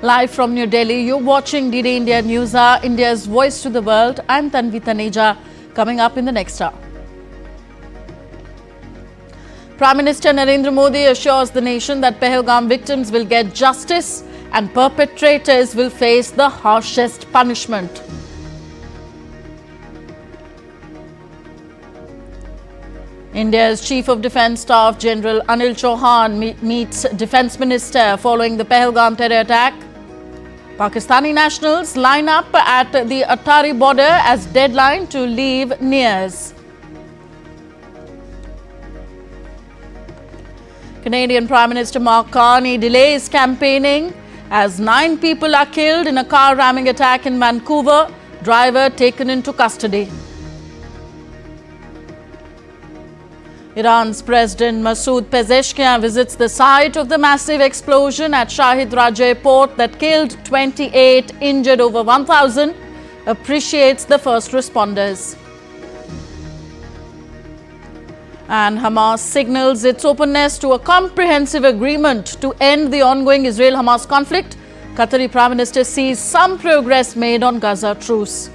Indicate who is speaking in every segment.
Speaker 1: Live from New Delhi, you're watching DD India NewsHour, India's voice to the world. I'm Tanvi Taneja. Coming up in the next hour. Prime Minister Narendra Modi assures the nation that Pahalgam victims will get justice and perpetrators will face the harshest punishment. India's Chief of Defence Staff General Anil Chauhan meets Defence Minister following the Pahalgam terror attack. Pakistani nationals line up at the Attari border as deadline to leave nears. Canadian Prime Minister Mark Carney delays campaigning as 9 people are killed in a car ramming attack in Vancouver. Driver taken into custody. Iran's President Masoud Pezeshkian visits the site of the massive explosion at Shahid Raja port that killed 28, injured over 1,000, appreciates the first responders. And Hamas signals its openness to a comprehensive agreement to end the ongoing Israel-Hamas conflict. Qatari Prime Minister sees some progress made on Gaza truce.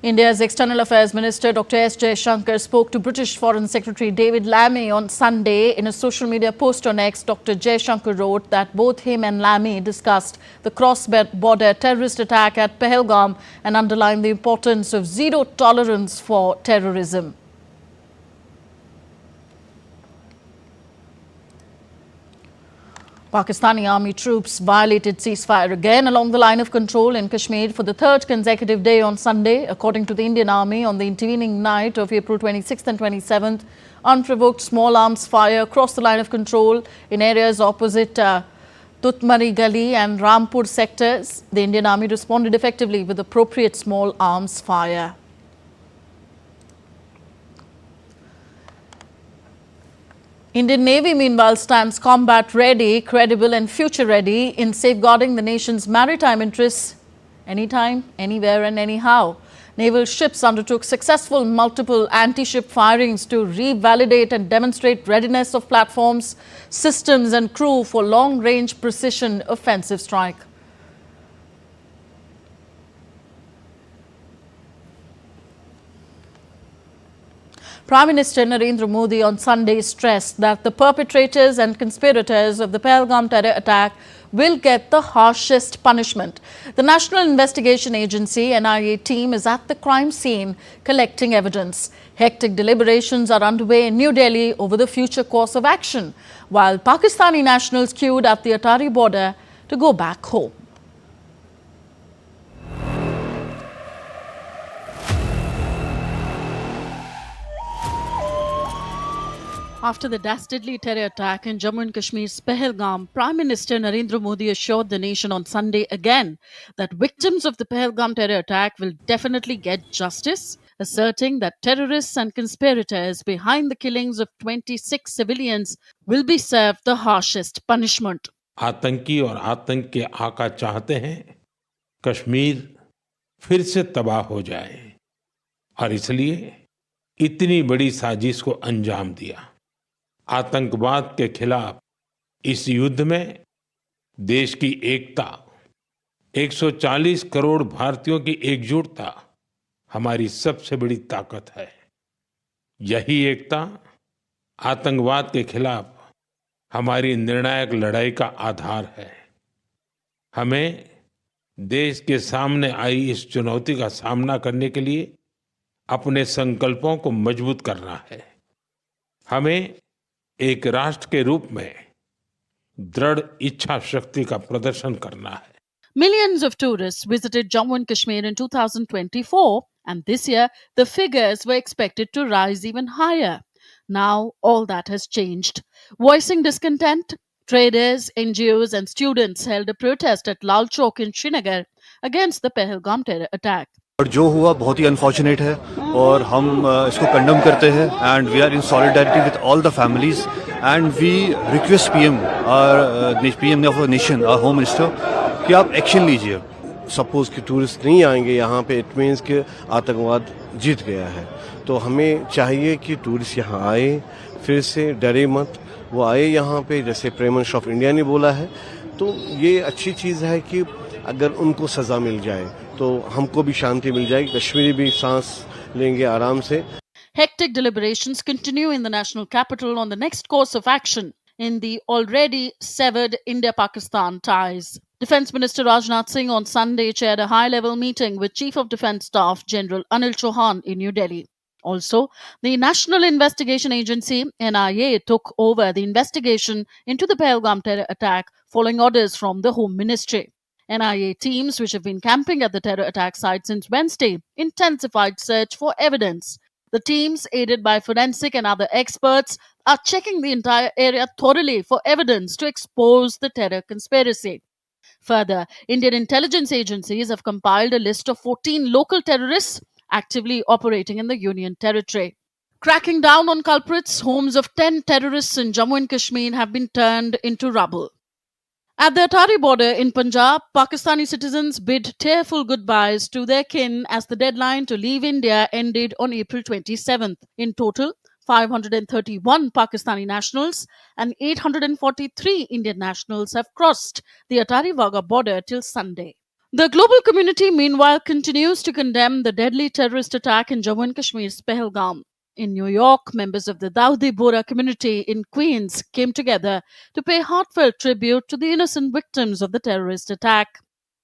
Speaker 1: India's External Affairs Minister Dr. S. Jaishankar spoke to British Foreign Secretary David Lammy on Sunday. In a social media post on X, Dr. Jaishankar wrote that both him and Lammy discussed the cross-border terrorist attack at Pahalgam and underlined the importance of zero tolerance for terrorism. Pakistani army troops violated ceasefire again along the line of control in Kashmir for the third consecutive day on Sunday. According to the Indian Army, on the intervening night of April 26th and 27th, unprovoked small arms fire crossed the line of control in areas opposite Tutmari Gali and Rampur sectors. The Indian Army responded effectively with appropriate small arms fire. Indian Navy, meanwhile, stands combat-ready, credible and future-ready in safeguarding the nation's maritime interests anytime, anywhere and anyhow. Naval ships undertook successful multiple anti-ship firings to revalidate and demonstrate readiness of platforms, systems and crew for long-range precision offensive strike. Prime Minister Narendra Modi on Sunday stressed that the perpetrators and conspirators of the Pahalgam terror attack will get the harshest punishment. The National Investigation Agency (NIA) team is at the crime scene collecting evidence. Hectic deliberations are underway in New Delhi over the future course of action, while Pakistani nationals queued at the Attari border to go back home. After the dastardly terror attack in Jammu and Kashmir's Pahalgam, Prime Minister Narendra Modi assured the nation on Sunday again that victims of the Pahalgam terror attack will definitely get justice, asserting that terrorists and conspirators behind the killings of 26 civilians will be served the harshest punishment.
Speaker 2: आतंकी और आतंक के आका चाहते हैं कश्मीर फिर से तबाह हो जाए और इसलिए इतनी बड़ी साजिश को अंजाम दिया। आतंकवाद के खिलाफ इस युद्ध में देश की एकता, 140 करोड़ भारतीयों की एकजुटता हमारी सबसे बड़ी ताकत है। यही एकता आतंकवाद के खिलाफ हमारी निर्णायक लड़ाई का आधार है। हमें देश के सामने आई इस चुनौती का सामना करने के लिए अपने संकल्पों को मजबूत करना है। हमें एक राष्ट्र के रूप में दृढ़ इच्छा शक्ति का प्रदर्शन करना है।
Speaker 1: Millions of tourists visited Jammu and Kashmir in 2024, and this year the figures were expected to rise even higher. Now all that has changed. Voicing discontent, traders, NGOs and students held a protest at Lal Chowk in Srinagar against the Pahalgam terror attack.
Speaker 3: और जो हुआ बहुत ही unfortunate है और हम इसको condemn करते हैं and we are in solidarity with all the families and we request PM of the nation our home minister कि आप एक्शन लीजिए।
Speaker 4: सपोज कि टूरिस्ट नहीं आएंगे यहाँ पे, इट मीन्स कि आतंकवाद जीत गया है। तो हमें चाहिए कि टूरिस्ट यहाँ आए, फिर से डरे मत, वो आए यहाँ पे, जैसे प्राइम मिनिस्टर ऑफ इंडिया ने बोला है। तो ये अच्छी चीज़ है कि अगर उनको सज़ा मिल जाए तो हमको भी शांति मिल जाएगी, कश्मीरी भी सांस लेंगे आराम से।
Speaker 1: Hectic deliberations continue in the national capital on the next course of action in the already severed India-Pakistan ties. Defence Minister Rajnath Singh on Sunday chaired a high-level meeting with Chief of Defence Staff General Anil Chauhan in New Delhi. Also, the National Investigation Agency (NIA) took over the investigation into the Pahalgam terror attack following orders from the Home Ministry. NIA teams, which have been camping at the terror attack site since Wednesday, intensified search for evidence. The teams, aided by forensic and other experts, are checking the entire area thoroughly for evidence to expose the terror conspiracy. Further, Indian intelligence agencies have compiled a list of 14 local terrorists actively operating in the Union Territory. Cracking down on culprits, homes of 10 terrorists in Jammu and Kashmir have been turned into rubble. At the Atari border in Punjab, Pakistani citizens bid tearful goodbyes to their kin as the deadline to leave India ended on April 27th. In total, 531 Pakistani nationals and 843 Indian nationals have crossed the Atari-Wagah border till Sunday. The global community, meanwhile, continues to condemn the deadly terrorist attack in Jammu and Kashmir's Pahalgam. In New York, members of the Dawoodi Bohra community in Queens came together to pay heartfelt tribute to the innocent victims of the terrorist attack.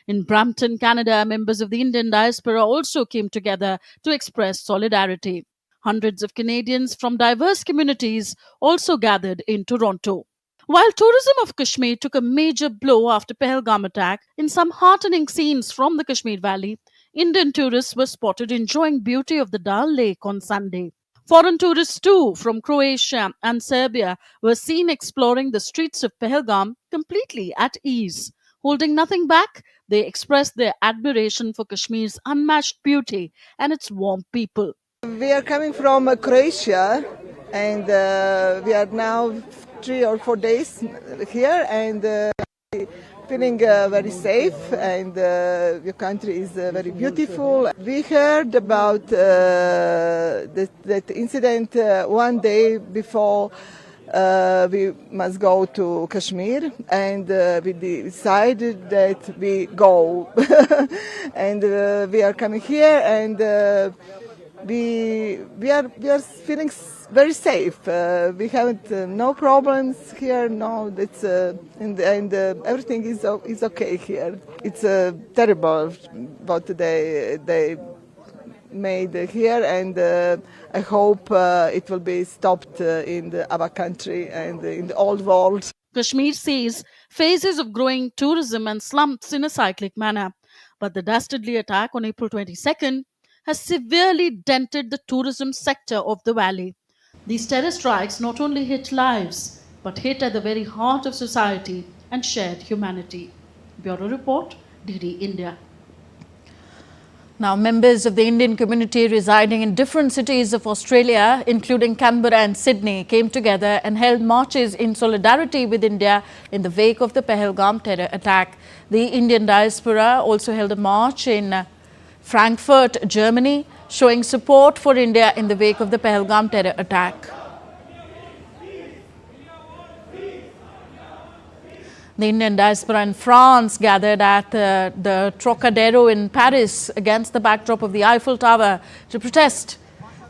Speaker 1: In Brampton, Canada, members of the Indian diaspora also came together to express solidarity. Hundreds of Canadians from diverse communities also gathered in Toronto. While tourism of Kashmir took a major blow after Pahalgam attack, in some heartening scenes from the Kashmir Valley, Indian tourists were spotted enjoying beauty of the Dal Lake on Sunday. Foreign tourists too from Croatia and Serbia were seen exploring the streets of Pahalgam completely at ease. Holding nothing back, they expressed their admiration for Kashmir's unmatched beauty and its warm people.
Speaker 5: We are coming from Croatia and we are now 3 or 4 days here and feeling very safe and your country is very beautiful. We heard about that incident one day before we must go to Kashmir and we decided that we go and we are coming here and we are feeling very safe. We haven't no problems here. No, it's and everything is okay here. It's terrible what they made here, and I hope it will be stopped in our country and in the old world.
Speaker 1: Kashmir sees phases of growing tourism and slumps in a cyclic manner, but the dastardly attack on April 22nd has severely dented the tourism sector of the valley. These terror strikes not only hit lives, but hit at the very heart of society and shared humanity. Bureau Report, DD India. Now, members of the Indian community residing in different cities of Australia, including Canberra and Sydney, came together and held marches in solidarity with India in the wake of the Pahalgam terror attack. The Indian diaspora also held a march in Frankfurt, Germany, showing support for India in the wake of the Pahalgam terror attack. The Indian diaspora in France gathered at the Trocadero in Paris against the backdrop of the Eiffel Tower to protest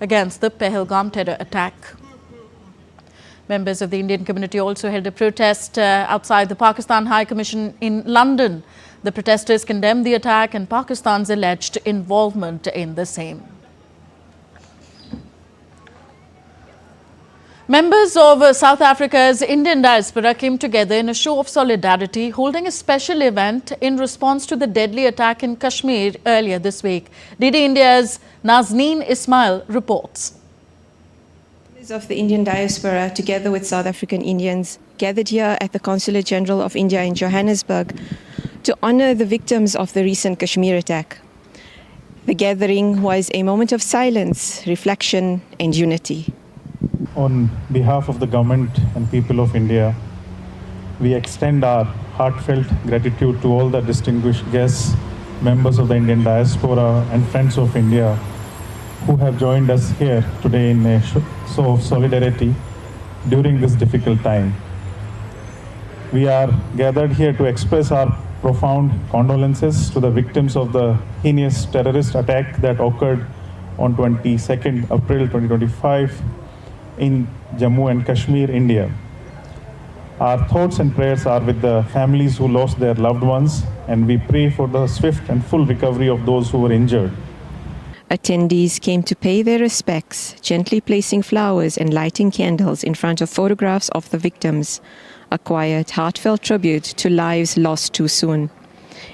Speaker 1: against the Pahalgam terror attack. Members of the Indian community also held a protest outside the Pakistan High Commission in London. The protesters condemned the attack and Pakistan's alleged involvement in the same. Members of South Africa's Indian diaspora came together in a show of solidarity, holding a special event in response to the deadly attack in Kashmir earlier this week. DD India's Nazneen Ismail reports.
Speaker 6: Members of the Indian diaspora, together with South African Indians, gathered here at the Consulate General of India in Johannesburg to honor the victims of the recent Kashmir attack. The gathering was a moment of silence, reflection, and unity.
Speaker 7: On behalf of the government and people of India, we extend our heartfelt gratitude to all the distinguished guests, members of the Indian diaspora, and friends of India who have joined us here today in a show of solidarity during this difficult time. We are gathered here to express our profound condolences to the victims of the heinous terrorist attack that occurred on 22nd April 2025 in Jammu and Kashmir, India. Our thoughts and prayers are with the families who lost their loved ones, and we pray for the swift and full recovery of those who were injured.
Speaker 6: Attendees came to pay their respects, gently placing flowers and lighting candles in front of photographs of the victims, a quiet, heartfelt tribute to lives lost too soon.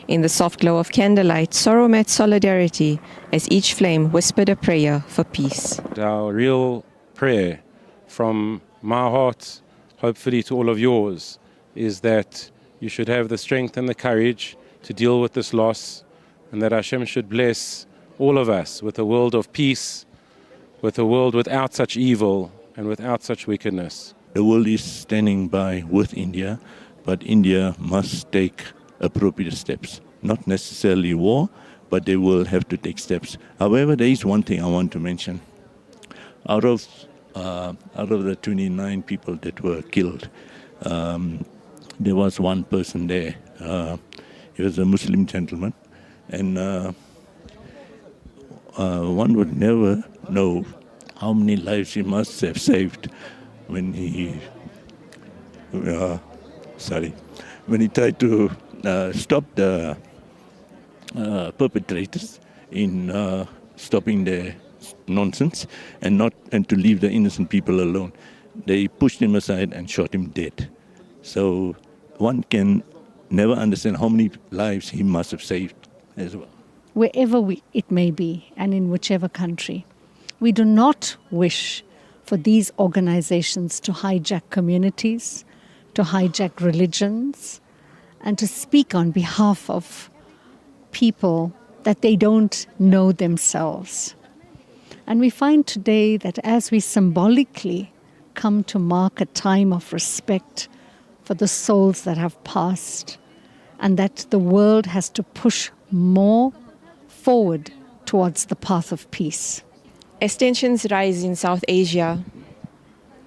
Speaker 6: In the soft glow of candlelight, sorrow met solidarity as each flame whispered a prayer for peace.
Speaker 8: Our real prayer from my heart, hopefully to all of yours, is that you should have the strength and the courage to deal with this loss, and that Hashem should bless all of us with a world of peace, with a world without such evil and without such wickedness.
Speaker 9: The world is standing by with India, but India must take appropriate steps. Not necessarily war, but they will have to take steps. However, there is one thing I want to mention. Out of the 29 people that were killed, there was one person there. He was a Muslim gentleman, and one would never know how many lives he must have saved when he tried to stop the perpetrators in stopping their nonsense and to leave the innocent people alone. They pushed him aside and shot him dead. So one can never understand how many lives he must have saved as well.
Speaker 10: Wherever it may be and in whichever country, we do not wish for these organizations to hijack communities, to hijack religions, and to speak on behalf of people that they don't know themselves. And we find today that as we symbolically come to mark a time of respect for the souls that have passed, and that the world has to push more forward towards the path of peace.
Speaker 6: As tensions rise in South Asia,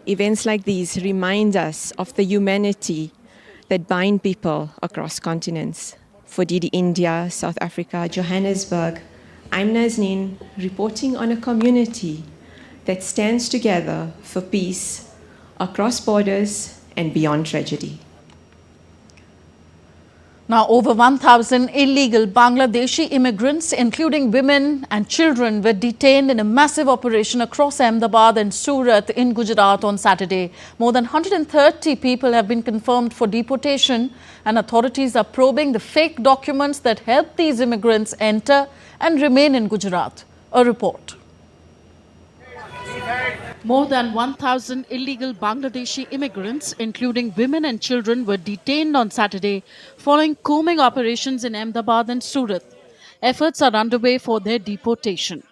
Speaker 6: events like these remind us of the humanity that bind people across continents. For DD India, South Africa, Johannesburg, I'm Nazneen, reporting on a community that stands together for peace across borders and beyond tragedy.
Speaker 1: Now, over 1,000 illegal Bangladeshi immigrants, including women and children, were detained in a massive operation across Ahmedabad and Surat in Gujarat on Saturday. More than 130 people have been confirmed for deportation, and authorities are probing the fake documents that helped these immigrants enter and remain in Gujarat. A report. More than 1,000 illegal Bangladeshi immigrants, including women and children, were detained on Saturday following combing operations in Ahmedabad and Surat. Efforts are underway for their deportation.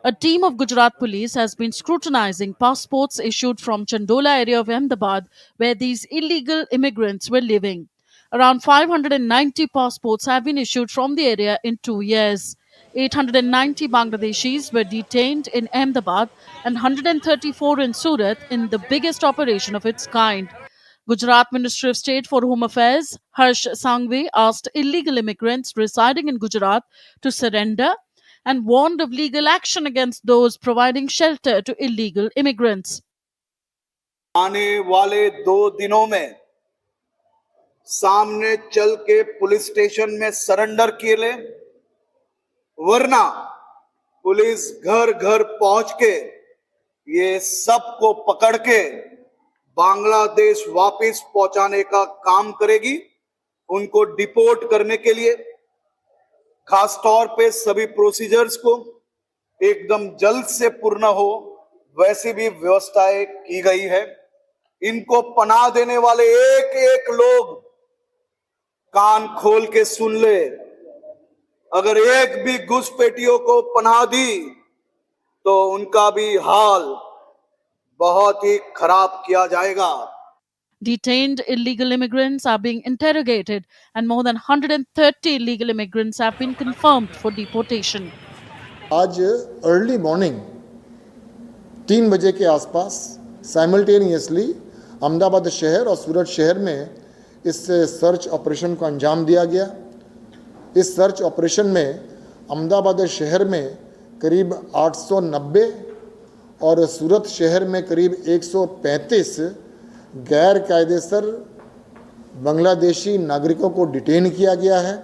Speaker 1: A team of Gujarat police has been scrutinizing passports issued from Chandola area of Ahmedabad, where these illegal immigrants were living. Around 590 passports have been issued from the area in 2 years. 890 Bangladeshis were detained in Ahmedabad and 134 in Surat in the biggest operation of its kind. Gujarat Ministry of State for Home Affairs, Harsh Sanghvi, asked illegal immigrants residing in Gujarat to surrender and warned of legal action against those providing shelter to illegal immigrants.
Speaker 11: आने वाले 2 दिनों में सामने चल के police station में surrender किए ले, वरना पुलिस घर घर पहुंच के ये सबको पकड़ के बांग्लादेश वापस पहुंचाने का काम करेगी। उनको डिपोर्ट करने के लिए खास तौर पे सभी प्रोसीजर्स को एकदम जल्द से पूर्ण हो वैसी भी व्यवस्थाएं की गई है। इनको पनाह देने वाले एक एक लोग कान खोल के सुन ले। अगर एक भी घुसपैठियों को पनाह दी तो उनका भी हाल बहुत ही खराब किया जाएगा.
Speaker 1: Detained illegal immigrants are being interrogated, and more than 130 illegal immigrants have been confirmed for deportation.
Speaker 12: आज अर्ली मॉर्निंग 3 बजे के आसपास साइमल्टेनियसली अहमदाबाद शहर और सूरत शहर में इस सर्च ऑपरेशन को अंजाम दिया गया. इस सर्च ऑपरेशन में अहमदाबाद शहर में करीब 890 और सूरत शहर में करीब 135 गैर कायदेसर बांग्लादेशी नागरिकों को डिटेन किया गया है.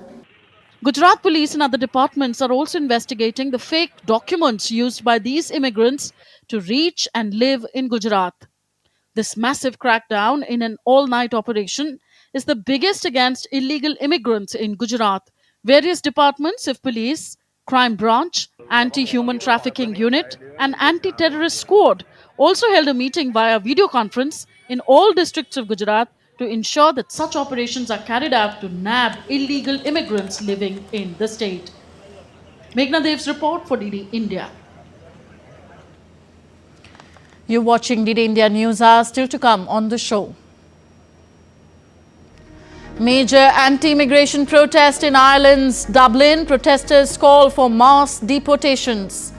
Speaker 1: Gujarat police and other departments are also investigating the fake documents used by these immigrants to reach and live in Gujarat. This massive crackdown in an all-night operation is the biggest against illegal immigrants in Gujarat. Various departments of police, crime branch, anti-human trafficking unit and anti-terrorist squad also held a meeting via video conference in all districts of Gujarat to ensure that such operations are carried out to nab illegal immigrants living in the state. Meghna Dev's report for DD India. You're watching DD India News Hour. Still to come on the show. Major anti-immigration protest in Ireland's Dublin. Protesters call for mass deportations.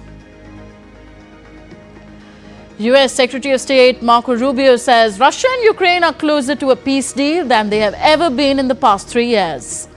Speaker 1: US Secretary of State Marco Rubio says Russia and Ukraine are closer to a peace deal than they have ever been in the past 3 years.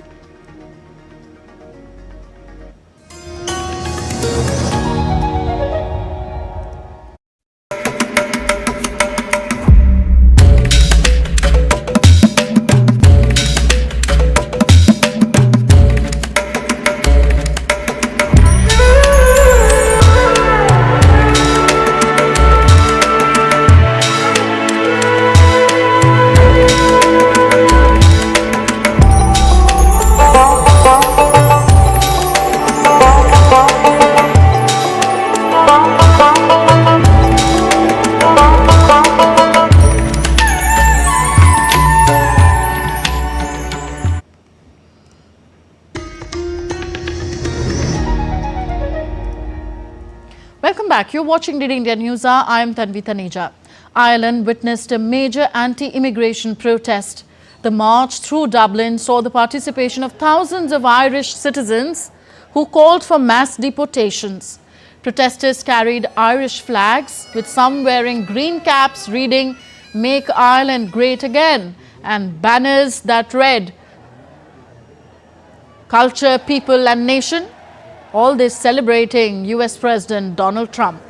Speaker 1: Welcome back. You're watching DD India News Hour. I am Tanvi Taneja. Ireland witnessed a major anti-immigration protest. The march through Dublin saw the participation of thousands of Irish citizens who called for mass deportations. Protesters carried Irish flags, with some wearing green caps reading "Make Ireland Great Again" and banners that read "Culture, People and Nation." All this celebrating US President Donald Trump.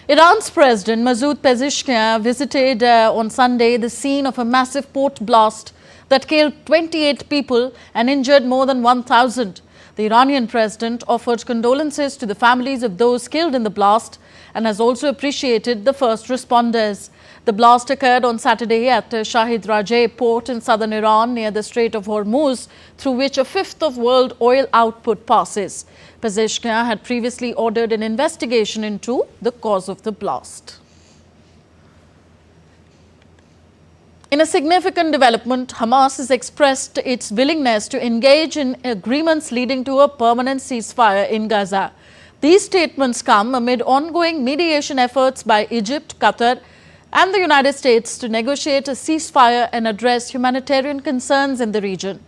Speaker 1: Iran's President Masoud Pezeshkian visited on Sunday the scene of a massive port blast that killed 28 people and injured more than 1,000. The Iranian president offered condolences to the families of those killed in the blast and has also appreciated the first responders. The blast occurred on Saturday at Shahid Rajeh port in southern Iran near the Strait of Hormuz, through which a fifth of world oil output passes. Pezeshkian had previously ordered an investigation into the cause of the blast. In a significant development, Hamas has expressed its willingness to engage in agreements leading to a permanent ceasefire in Gaza. These statements come amid ongoing mediation efforts by Egypt, Qatar and the United States to negotiate a ceasefire and address humanitarian concerns in the region.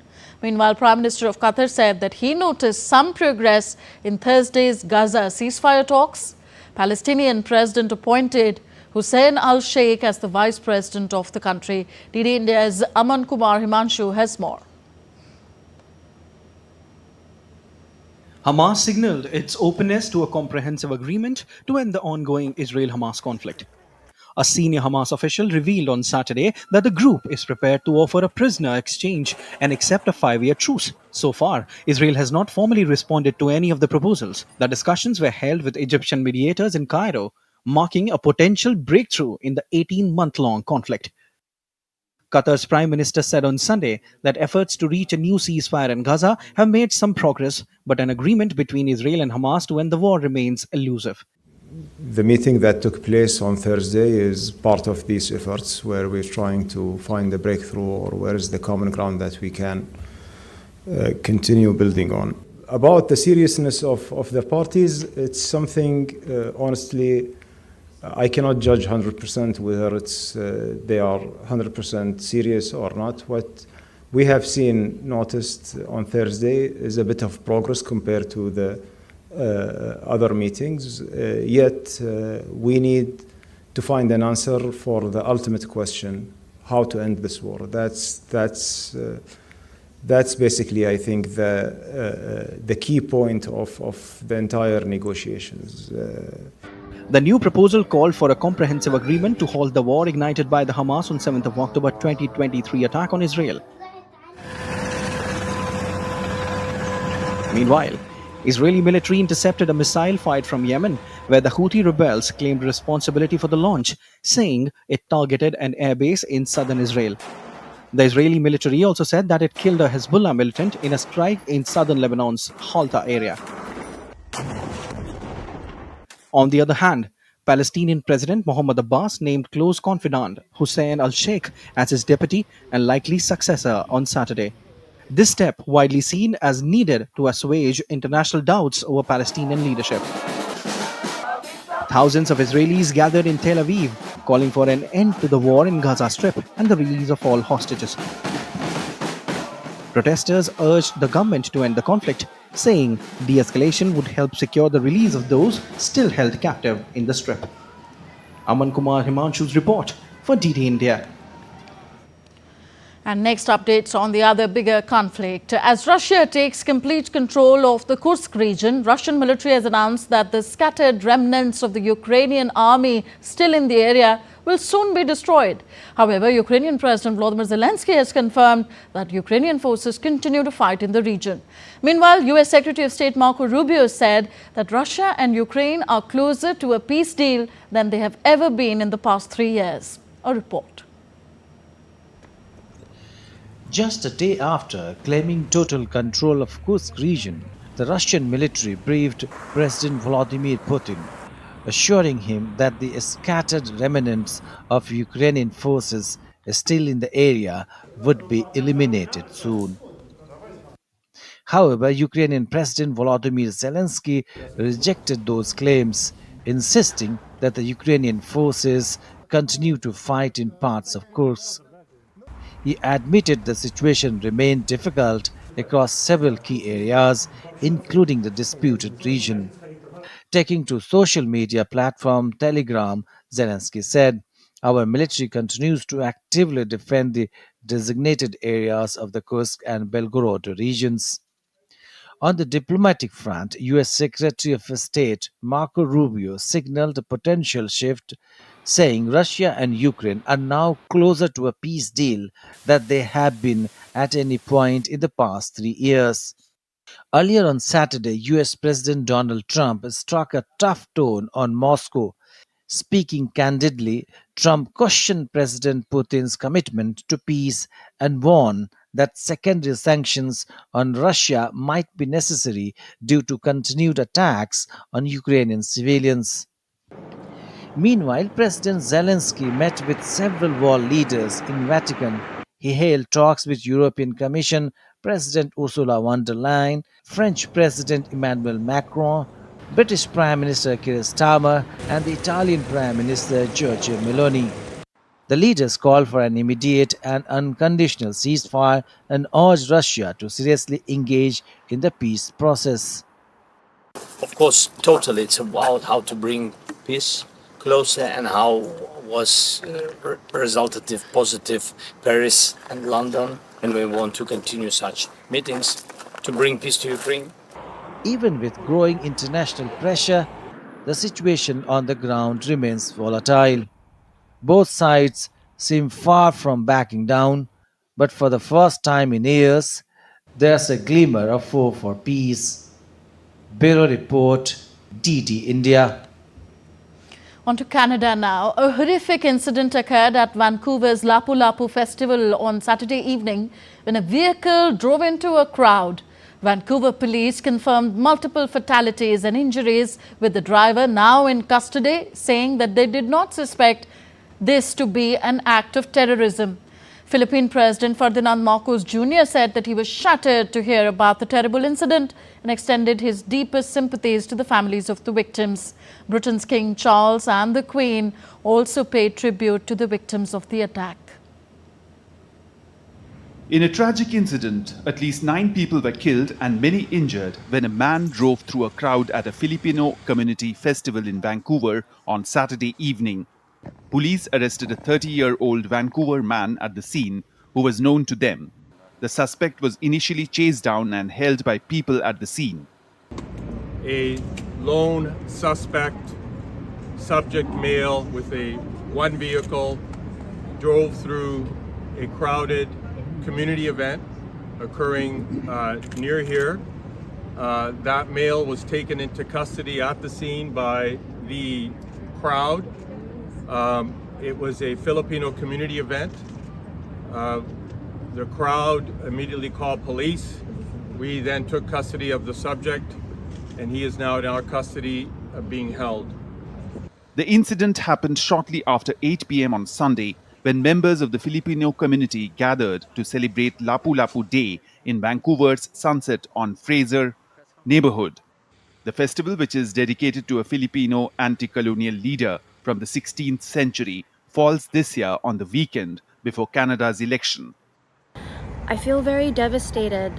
Speaker 1: Meanwhile, Prime Minister of Qatar said that he noticed some progress in Thursday's Gaza ceasefire talks. Palestinian President appointed Hussein al-Sheikh as the Vice President of the country. DD India's Aman Kumar Himanshu has more.
Speaker 13: Hamas signaled its openness to a comprehensive agreement to end the ongoing Israel-Hamas conflict. A senior Hamas official revealed on Saturday that the group is prepared to offer a prisoner exchange and accept a 5-year truce. So far, Israel has not formally responded to any of the proposals. The discussions were held with Egyptian mediators in Cairo, marking a potential breakthrough in the 18-month-long conflict. Qatar's Prime Minister said on Sunday that efforts to reach a new ceasefire in Gaza have made some progress, but an agreement between Israel and Hamas to end the war remains elusive.
Speaker 14: The meeting that took place on Thursday is part of these efforts where we're trying to find a breakthrough or where is the common ground that we can continue building on. About the seriousness of the parties, it's something, honestly, I cannot judge 100% whether they are 100% serious or not. What we have noticed on Thursday is a bit of progress compared to the other meetings, yet we need to find an answer for the ultimate question, how to end this war. That's basically, I think, the key point of the entire negotiations.
Speaker 13: The new proposal called for a comprehensive agreement to halt the war ignited by the Hamas on 7th of October 2023 attack on Israel. Meanwhile, Israeli military intercepted a missile fired from Yemen, where the Houthi rebels claimed responsibility for the launch, saying it targeted an airbase in southern Israel. The Israeli military also said that it killed a Hezbollah militant in a strike in southern Lebanon's Halta area. On the other hand, Palestinian President Mahmoud Abbas named close confidant Hussein al-Sheikh as his deputy and likely successor on Saturday. This step widely seen as needed to assuage international doubts over Palestinian leadership. Thousands of Israelis gathered in Tel Aviv, calling for an end to the war in Gaza Strip and the release of all hostages. Protesters urged the government to end the conflict, saying de-escalation would help secure the release of those still held captive in the Strip. Aman Kumar Himanshu's report for DD India.
Speaker 1: And next updates on the other bigger conflict. As Russia takes complete control of the Kursk region, Russian military has announced that the scattered remnants of the Ukrainian army still in the area will soon be destroyed. However, Ukrainian President Volodymyr Zelensky has confirmed that Ukrainian forces continue to fight in the region. Meanwhile, US Secretary of State Marco Rubio said that Russia and Ukraine are closer to a peace deal than they have ever been in the past 3 years. A report.
Speaker 15: Just a day after claiming total control of Kursk region, the Russian military briefed President Vladimir Putin, assuring him that the scattered remnants of Ukrainian forces still in the area would be eliminated soon. However, Ukrainian President Volodymyr Zelensky rejected those claims, insisting that the Ukrainian forces continue to fight in parts of Kursk. He admitted the situation remained difficult across several key areas, including the disputed region. Taking to social media platform Telegram, Zelensky said, "Our military continues to actively defend the designated areas of the Kursk and Belgorod regions." On the diplomatic front, US Secretary of State Marco Rubio signaled a potential shift, saying Russia and Ukraine are now closer to a peace deal than they have been at any point in the past 3 years. Earlier on Saturday, US President Donald Trump struck a tough tone on Moscow. Speaking candidly, Trump questioned President Putin's commitment to peace and warned that secondary sanctions on Russia might be necessary due to continued attacks on Ukrainian civilians. Meanwhile, President Zelensky met with several world leaders in Vatican. He hailed talks with European Commission President Ursula von der Leyen, French President Emmanuel Macron, British Prime Minister Keir Starmer, and the Italian Prime Minister Giorgia Meloni. The leaders called for an immediate and unconditional ceasefire and urged Russia to seriously engage in the peace process.
Speaker 16: Of course, totally, it's about how to bring peace closer and how was resultative, positive Paris and London, and we want to continue such meetings to bring peace to Ukraine.
Speaker 15: Even with growing international pressure, the situation on the ground remains volatile. Both sides seem far from backing down, but for the first time in years, there's a glimmer of hope for peace. Bureau Report, DD India.
Speaker 1: On to Canada now. A horrific incident occurred at Vancouver's Lapu Lapu Festival on Saturday evening when a vehicle drove into a crowd. Vancouver police confirmed multiple fatalities and injuries, with the driver now in custody, saying that they did not suspect this to be an act of terrorism. Philippine President Ferdinand Marcos Jr. said that he was shattered to hear about the terrible incident and extended his deepest sympathies to the families of the victims. Britain's King Charles and the Queen also paid tribute to the victims of the attack.
Speaker 17: In a tragic incident, at least 9 people were killed and many injured when a man drove through a crowd at a Filipino community festival in Vancouver on Saturday evening. Police arrested a 30-year-old Vancouver man at the scene who was known to them. The suspect was initially chased down and held by people at the scene.
Speaker 18: A lone suspect, subject male with one vehicle, drove through a crowded community event occurring near here. That male was taken into custody at the scene by the crowd. It was a Filipino community event. The crowd immediately called police. We then took custody of the subject, and he is now in our custody being held.
Speaker 17: The incident happened shortly after 8 p.m. on Sunday, when members of the Filipino community gathered to celebrate Lapu-Lapu Day in Vancouver's Sunset on Fraser neighborhood. The festival, which is dedicated to a Filipino anti-colonial leader from the 16th century, falls this year on the weekend before Canada's election.
Speaker 19: I feel very devastated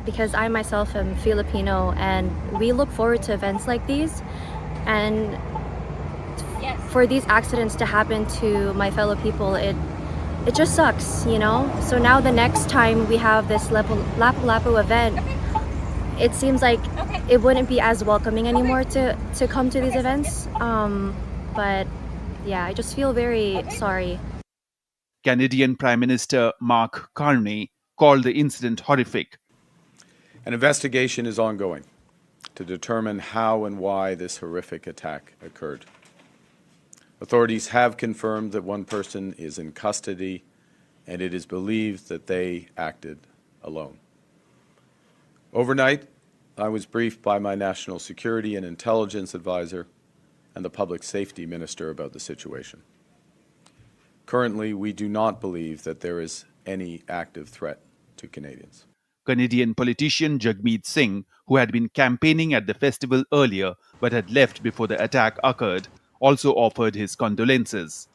Speaker 19: because I myself am Filipino, and we look forward to events like these, and for these accidents to happen to my fellow people, it just sucks, you know? So now the next time we have this Lapu-Lapu event, it seems like it wouldn't be as welcoming anymore to come to these events. But yeah, I just feel very sorry.
Speaker 17: Canadian Prime Minister Mark Carney called the incident horrific.
Speaker 20: An investigation is ongoing to determine how and why this horrific attack occurred. Authorities have confirmed that one person is in custody, and it is believed that they acted alone. Overnight, I was briefed by my National Security and Intelligence Advisor and the Public Safety Minister about the situation. Currently, we do not believe that there is any active threat to Canadians.
Speaker 17: Canadian politician Jagmeet Singh, who had been campaigning at the festival earlier but had left before the attack occurred, also offered his condolences.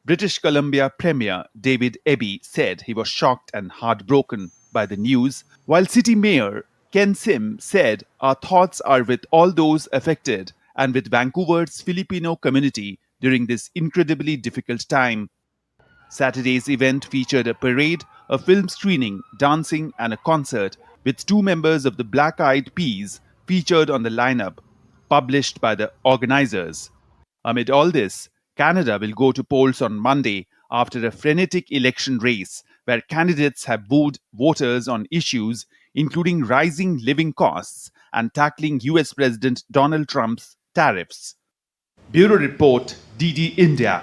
Speaker 17: British Columbia Premier David Eby said he was shocked and heartbroken by the news, while City Mayor Ken Sim said, "Our thoughts are with all those affected and with Vancouver's Filipino community during this incredibly difficult time." Saturday's event featured a parade, a film screening, dancing and a concert, with 2 members of the Black Eyed Peas featured on the lineup, published by the organizers. Amid all this, Canada will go to polls on Monday after a frenetic election race where candidates have wooed voters on issues including rising living costs and tackling US President Donald Trump's tariffs. Bureau Report, DD India.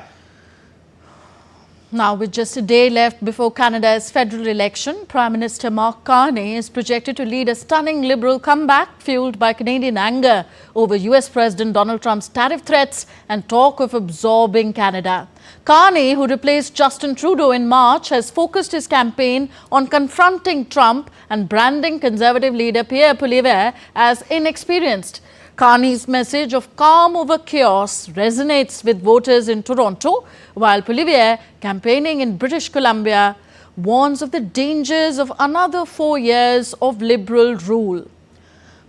Speaker 1: Now, with just a day left before Canada's federal election, Prime Minister Mark Carney is projected to lead a stunning Liberal comeback fueled by Canadian anger over US President Donald Trump's tariff threats and talk of absorbing Canada. Carney, who replaced Justin Trudeau in March, has focused his campaign on confronting Trump and branding Conservative leader Pierre Poilievre as inexperienced. Carney's message of calm over chaos resonates with voters in Toronto, while Poilievre, campaigning in British Columbia, warns of the dangers of another 4 years of Liberal rule.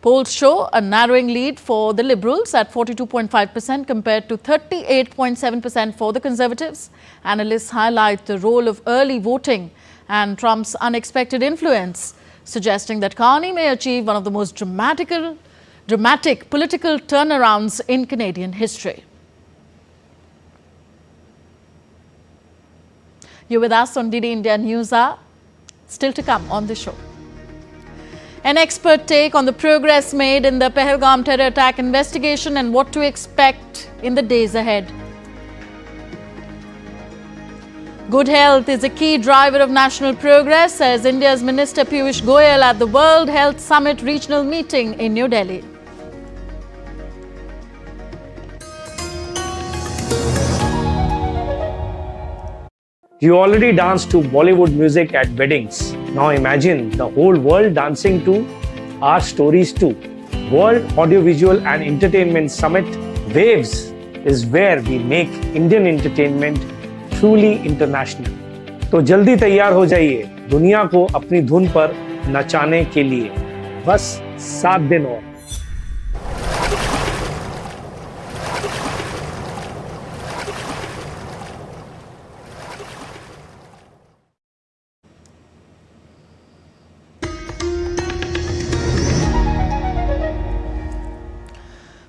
Speaker 1: Polls show a narrowing lead for the Liberals at 42.5% compared to 38.7% for the Conservatives. Analysts highlight the role of early voting and Trump's unexpected influence, suggesting that Carney may achieve one of the most dramatic political turnarounds in Canadian history. You're with us on DD India NewsHour. Still to come on the show. An expert take on the progress made in the Pahalgam terror attack investigation and what to expect in the days ahead. Good health is a key driver of national progress, says India's Minister Piyush Goyal at the World Health Summit regional meeting in New Delhi.
Speaker 21: You already dance to Bollywood music at weddings. Now imagine the whole world dancing to our stories too. World Audiovisual and Entertainment Summit Waves is where we make Indian entertainment truly international. तो जल्दी तैयार हो जाइए दुनिया को अपनी धुन पर नचाने के लिए. बस 7 दिन और.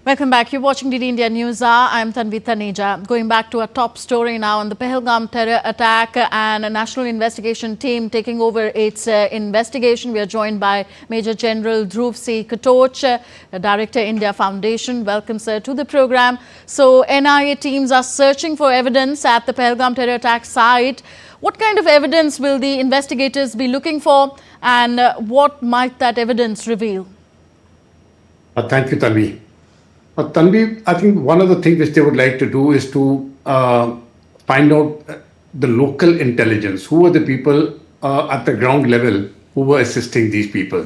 Speaker 1: Welcome back. You're watching DD India News Hour. I'm Tanvi Taneja. Going back to our top story now on the Pahalgam terror attack and a national investigation team taking over its investigation. We are joined by Major General Dhruv C. Katoch, Director, India Foundation. Welcome, sir, to the program. So, NIA teams are searching for evidence at the Pahalgam terror attack site. What kind of evidence will the investigators be looking for, and what might that evidence reveal?
Speaker 22: Thank you, Tanvi. Tanvi, I think one of the things which they would like to do is to find out the local intelligence. Who are the people at the ground level who were assisting these people?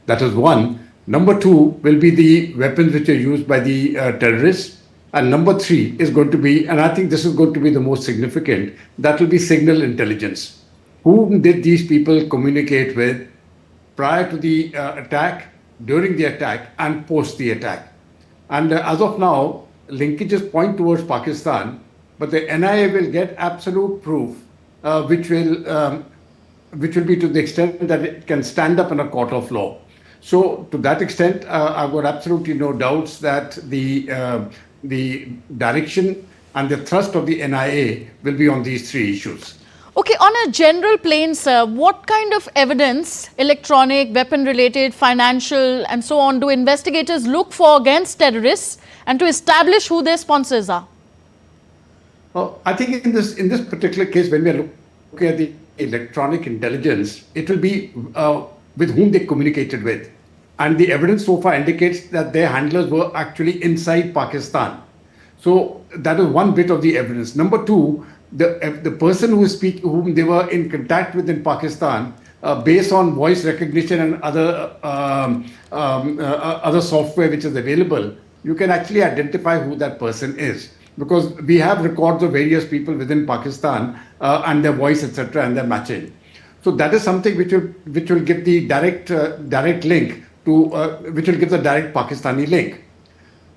Speaker 22: That is one. Number two will be the weapons which are used by the terrorists. And number three is going to be, and I think this is going to be the most significant, that will be signal intelligence. Whom did these people communicate with prior to the attack, during the attack, and post the attack? And as of now, linkages point towards Pakistan, but the NIA will get absolute proof, which will be to the extent that it can stand up in a court of law. So, to that extent, I've got absolutely no doubts that the direction and the thrust of the NIA will be on these three issues.
Speaker 1: Okay, on a general plane, sir, what kind of evidence, electronic, weapon-related, financial and so on, do investigators look for against terrorists and to establish who their sponsors are?
Speaker 22: I think in this particular case, when we are looking at the electronic intelligence, it will be with whom they communicated with. And the evidence so far indicates that their handlers were actually inside Pakistan. So that is one bit of the evidence. Number two, the person whom they were in contact with in Pakistan, based on voice recognition and other software which is available, you can actually identify who that person is, because we have records of various people within Pakistan and their voice, etc., and their matching. So that is something which will give the direct link to which will give the direct Pakistani link.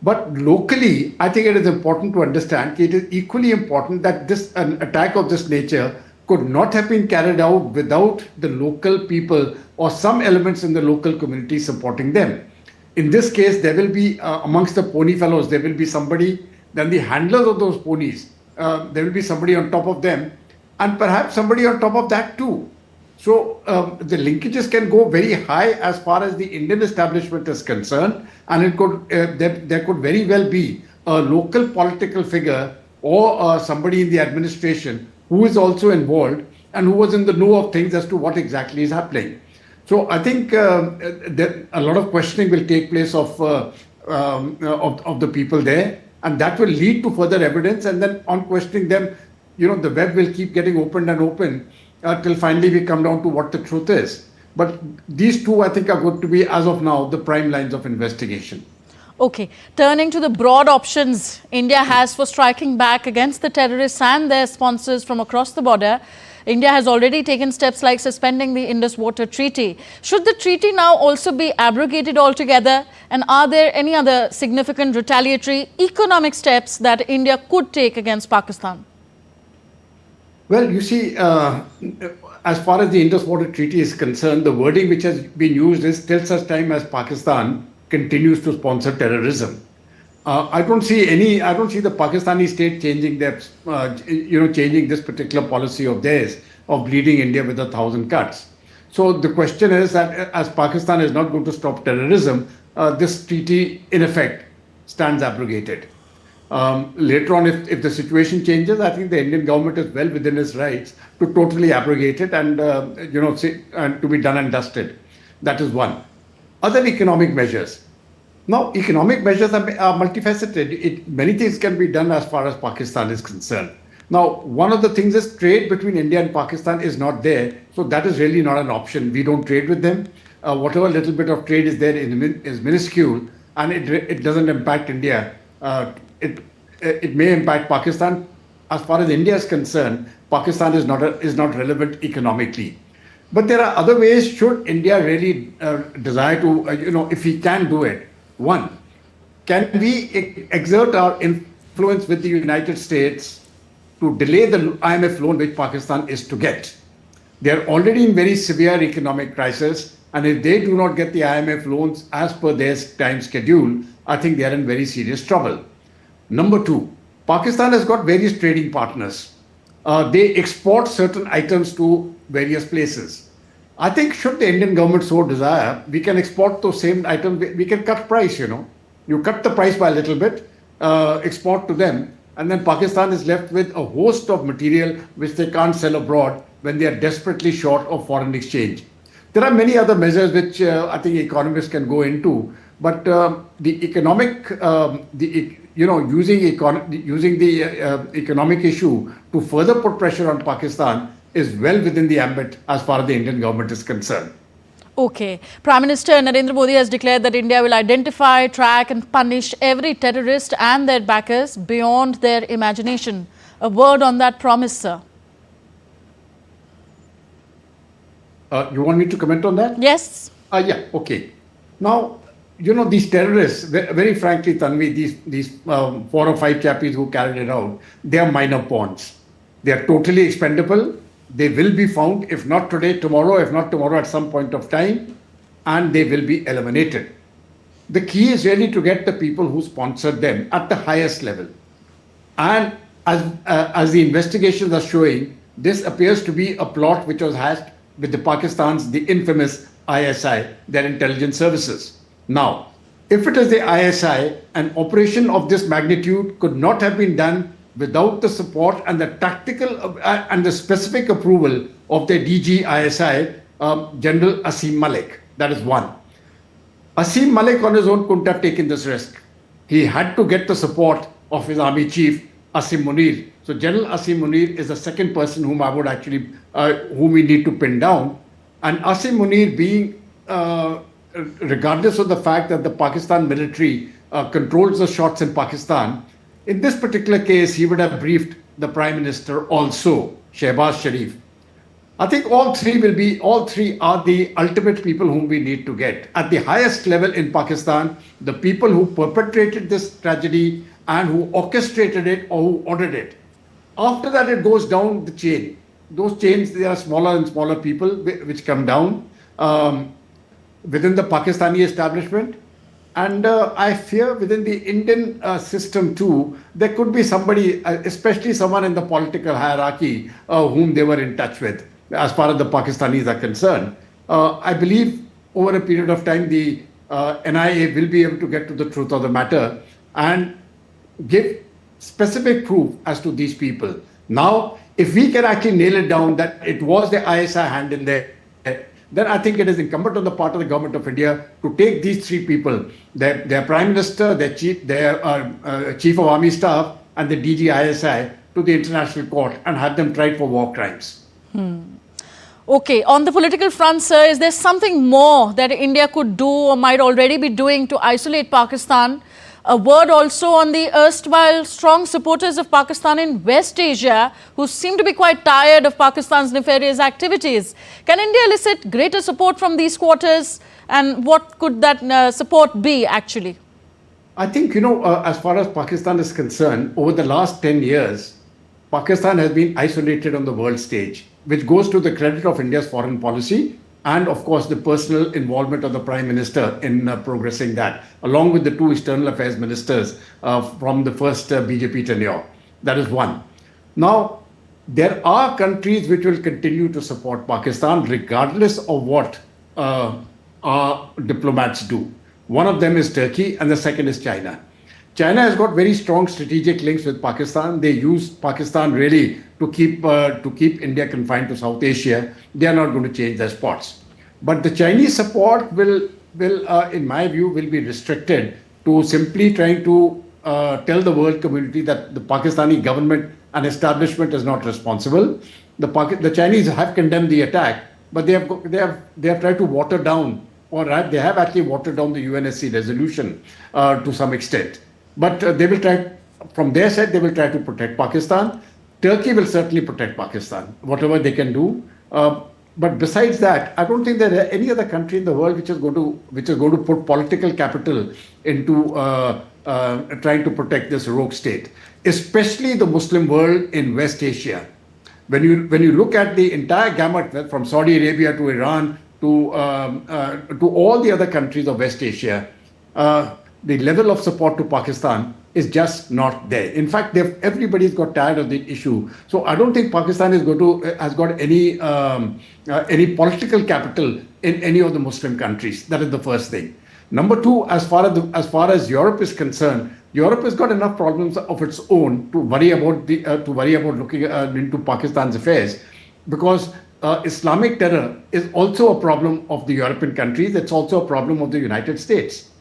Speaker 22: But locally, I think it is important to understand that it is equally important that an attack of this nature could not have been carried out without the local people or some elements in the local community supporting them. In this case, there will be amongst the pony fellows, there will be somebody, then the handlers of those ponies, there will be somebody on top of them, and perhaps somebody on top of that too. So the linkages can go very high as far as the Indian establishment is concerned, and it could there could very well be a local political figure or somebody in the administration who is also involved and who was in the know of things as to what exactly is happening. So I think that a lot of questioning will take place of the people there, and that will lead to further evidence. And then on questioning them, the web will keep getting opened and opened till finally we come down to what the truth is. But these two, I think, are going to be, as of now, the prime lines of investigation.
Speaker 1: Okay, turning to the broad options India has for striking back against the terrorists and their sponsors from across the border, India has already taken steps like suspending the Indus Water Treaty. Should the treaty now also be abrogated altogether? And are there any other significant retaliatory economic steps that India could take against Pakistan?
Speaker 22: Well, you see, as far as the Indus Water Treaty is concerned, the wording which has been used is till such time as Pakistan continues to sponsor terrorism. I don't see the Pakistani state changing their, changing this particular policy of theirs of bleeding India with 1,000 cuts. So the question is that as Pakistan is not going to stop terrorism, this treaty in effect stands abrogated. Later on, if the situation changes, I think the Indian government is well within its rights to totally abrogate it and, and to be done and dusted. That is one. Other economic measures. Now, economic measures are multifaceted. Many things can be done as far as Pakistan is concerned. Now, one of the things is trade between India and Pakistan is not there. So that is really not an option. We don't trade with them. Whatever little bit of trade is there is minuscule, and it doesn't impact India. It may impact Pakistan. As far as India is concerned, Pakistan is not relevant economically. But there are other ways should India really desire to, if we can do it. One, can we exert our influence with the United States to delay the IMF loan which Pakistan is to get? They are already in very severe economic crisis, and if they do not get the IMF loans as per their time schedule, I think they are in very serious trouble. Number two, Pakistan has got various trading partners. They export certain items to various places. I think should the Indian government so desire, we can export those same items. We can cut price, You cut the price by a little bit, export to them, and then Pakistan is left with a host of material which they can't sell abroad when they are desperately short of foreign exchange. There are many other measures which I think economists can go into, but the economic, using the economic issue to further put pressure on Pakistan is well within the ambit as far as the Indian government is concerned.
Speaker 1: Okay. Prime Minister Narendra Modi has declared that India will identify, track and punish every terrorist and their backers beyond their imagination. A word on that promise, sir.
Speaker 22: You want me to comment on that?
Speaker 1: Yes.
Speaker 22: Yeah, okay. Now, these terrorists, very frankly, Tanvi, these 4 or 5 chappies who carried it out, they are minor pawns. They are totally expendable. They will be found, if not today, tomorrow, if not tomorrow at some point of time, and they will be eliminated. The key is really to get the people who sponsored them at the highest level. And as the investigations are showing, this appears to be a plot which was hatched with the infamous ISI, their intelligence services. Now, if it is the ISI, an operation of this magnitude could not have been done without the support and the tactical and the specific approval of the DG ISI, General Asim Malik. That is one. Asim Malik on his own couldn't have taken this risk. He had to get the support of his army chief, Asim Munir. So General Asim Munir is the second person whom whom we need to pin down. And Asim Munir being, regardless of the fact that the Pakistan military controls the shots in Pakistan, in this particular case, he would have briefed the Prime Minister also, Shehbaz Sharif. I think all three are the ultimate people whom we need to get. At the highest level in Pakistan, the people who perpetrated this tragedy and who orchestrated it or who ordered it. After that, it goes down the chain. Those chains, there are smaller and smaller people which come down within the Pakistani establishment. And I fear within the Indian system too, there could be somebody, especially someone in the political hierarchy, whom they were in touch with, as far as the Pakistanis are concerned. I believe over a period of time, the NIA will be able to get to the truth of the matter and give specific proof as to these people. Now, if we can actually nail it down that it was the ISI hand in there, then I think it is incumbent on the part of the government of India to take these 3 people, their Prime Minister, their Chief of Army Staff and the DG ISI to the International Court and have them tried for war crimes.
Speaker 1: Okay, on the political front, sir, is there something more that India could do or might already be doing to isolate Pakistan? A word also on the erstwhile strong supporters of Pakistan in West Asia who seem to be quite tired of Pakistan's nefarious activities. Can India elicit greater support from these quarters, and what could that support be actually?
Speaker 22: I think, as far as Pakistan is concerned, over the last 10 years, Pakistan has been isolated on the world stage, which goes to the credit of India's foreign policy and, of course, the personal involvement of the Prime Minister in progressing that, along with the 2 external affairs ministers from the first BJP tenure. That is one. Now, there are countries which will continue to support Pakistan regardless of what our diplomats do. One of them is Turkey and the second is China. China has got very strong strategic links with Pakistan. They use Pakistan really to keep India confined to South Asia. They are not going to change their spots. But the Chinese support will in my view, will be restricted to simply trying to tell the world community that the Pakistani government and establishment is not responsible. The Chinese have condemned the attack, but they have tried to water down, or they have actually watered down the UNSC resolution to some extent. But they will try, from their side, they will try to protect Pakistan. Turkey will certainly protect Pakistan, whatever they can do. But besides that, I don't think there is any other country in the world which is going to put political capital into trying to protect this rogue state, especially the Muslim world in West Asia. When you look at the entire gamut from Saudi Arabia to Iran to all the other countries of West Asia, the level of support to Pakistan is just not there. In fact, everybody's got tired of the issue. So I don't think Pakistan has got any political capital in any of the Muslim countries. That is the first thing. Number two, as far as Europe is concerned, Europe has got enough problems of its own to worry about looking into Pakistan's affairs, because Islamic terror is also a problem of the European countries. It's also a problem of the United States.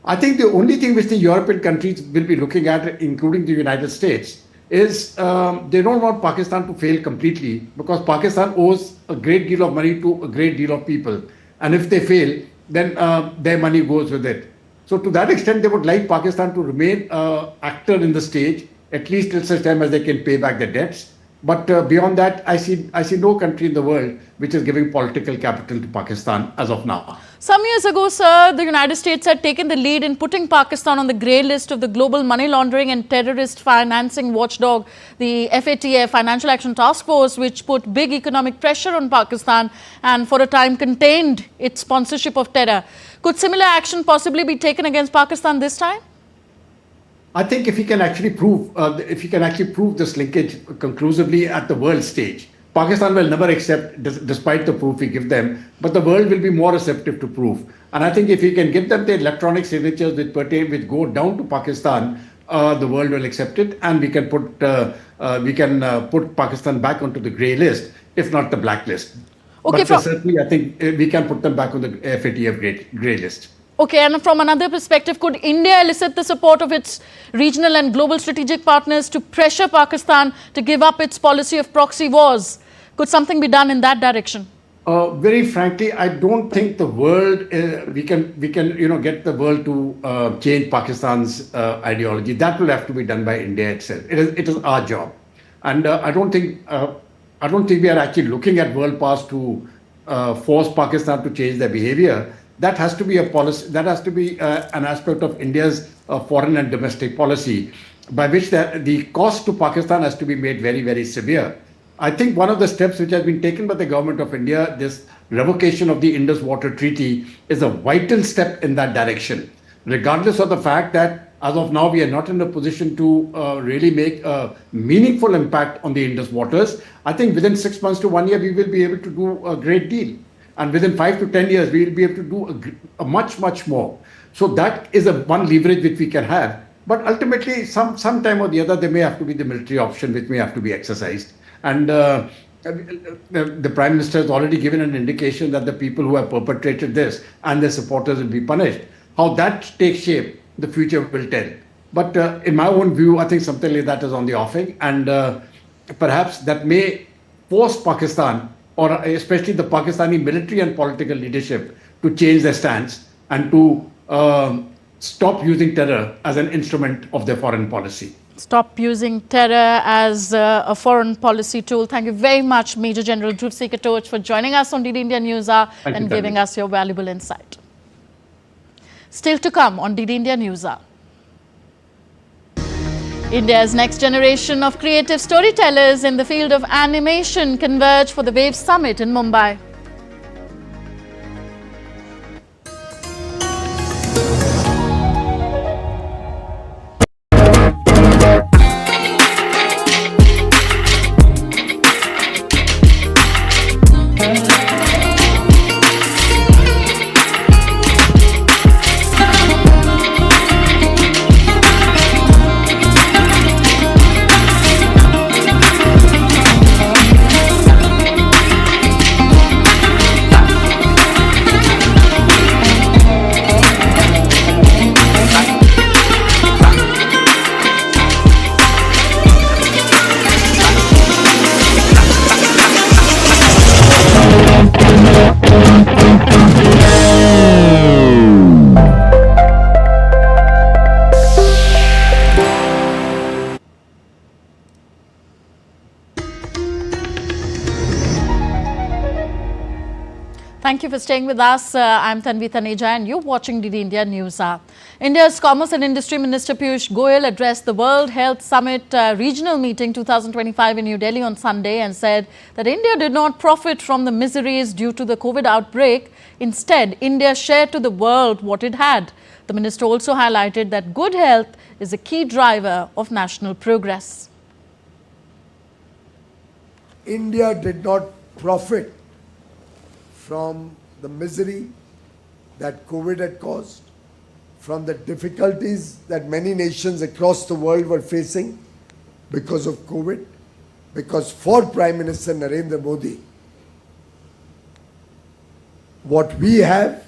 Speaker 22: I think the only thing which the European countries will be looking at, including the United States, is they don't want Pakistan to fail completely, because Pakistan owes a great deal of money to a great deal of people. And if they fail, then their money goes with it. So to that extent, they would like Pakistan to remain an actor in the stage, at least till such time as they can pay back their debts. But beyond that, I see no country in the world which is giving political capital to Pakistan as of now.
Speaker 1: Some years ago, sir, the United States had taken the lead in putting Pakistan on the grey list of the global money laundering and terrorist financing watchdog, the FATF, Financial Action Task Force, which put big economic pressure on Pakistan and for a time contained its sponsorship of terror. Could similar action possibly be taken against Pakistan this time?
Speaker 22: I think if he can actually prove this linkage conclusively at the world stage, Pakistan will never accept, despite the proof we give them, but the world will be more receptive to proof. And I think if we can give them the electronic signatures which go down to Pakistan, the world will accept it, and we can put Pakistan back onto the grey list, if not the black list. Okay, but certainly I think we can put them back on the FATF grey list.
Speaker 1: Okay, and from another perspective, could India elicit the support of its regional and global strategic partners to pressure Pakistan to give up its policy of proxy wars? Could something be done in that direction?
Speaker 22: Very frankly, I don't think the world we can get the world to change Pakistan's ideology. That will have to be done by India itself. It is our job, and I don't think we are actually looking at world powers to force Pakistan to change their behavior. That has to be a policy. That has to be an aspect of India's foreign and domestic policy, by which the cost to Pakistan has to be made very, very severe. I think one of the steps which has been taken by the government of India, this revocation of the Indus Water Treaty, is a vital step in that direction. Regardless of the fact that as of now we are not in a position to really make a meaningful impact on the Indus waters, I think within 6 months to 1 year we will be able to do a great deal. And within 5 to 10 years, we will be able to do a much, much more. So that is one leverage which we can have. But ultimately, some time or the other, there may have to be the military option which may have to be exercised. And the Prime Minister has already given an indication that the people who have perpetrated this and their supporters will be punished. How that takes shape, the future will tell. But in my own view, I think something like that is on the offing. And perhaps that may force Pakistan, or especially the Pakistani military and political leadership, to change their stance and to stop using terror as an instrument of their foreign policy.
Speaker 1: Stop using terror as a foreign policy tool. Thank you very much, Major General Dhruv C. Katoch, for joining us on DD India NewsHour and giving us your valuable insight. Still to come on DD India NewsHour. India's next generation of creative storytellers in the field of animation converge for the WAVE Summit in Mumbai. Thank you for staying with us. I'm Tanvi Taneja and you're watching DD India NewsHour. India's Commerce and Industry Minister Piyush Goyal addressed the World Health Summit Regional Meeting 2025 in New Delhi on Sunday and said that India did not profit from the miseries due to the COVID outbreak. Instead, India shared to the world what it had. The minister also highlighted that good health is a key driver of national progress.
Speaker 2: India did not profit from the misery that COVID had caused, from the difficulties that many nations across the world were facing because of COVID, because for Prime Minister Narendra Modi, what we have,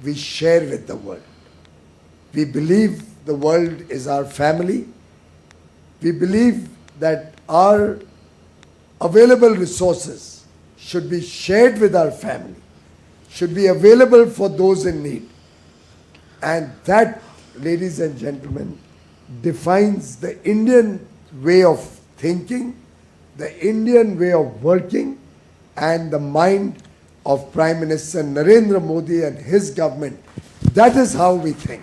Speaker 2: we share with the world. We believe the world is our family. We believe that our available resources should be shared with our family, should be available for those in need. And that, ladies and gentlemen, defines the Indian way of thinking, the Indian way of working, and the mind of Prime Minister Narendra Modi and his government. That is how we think.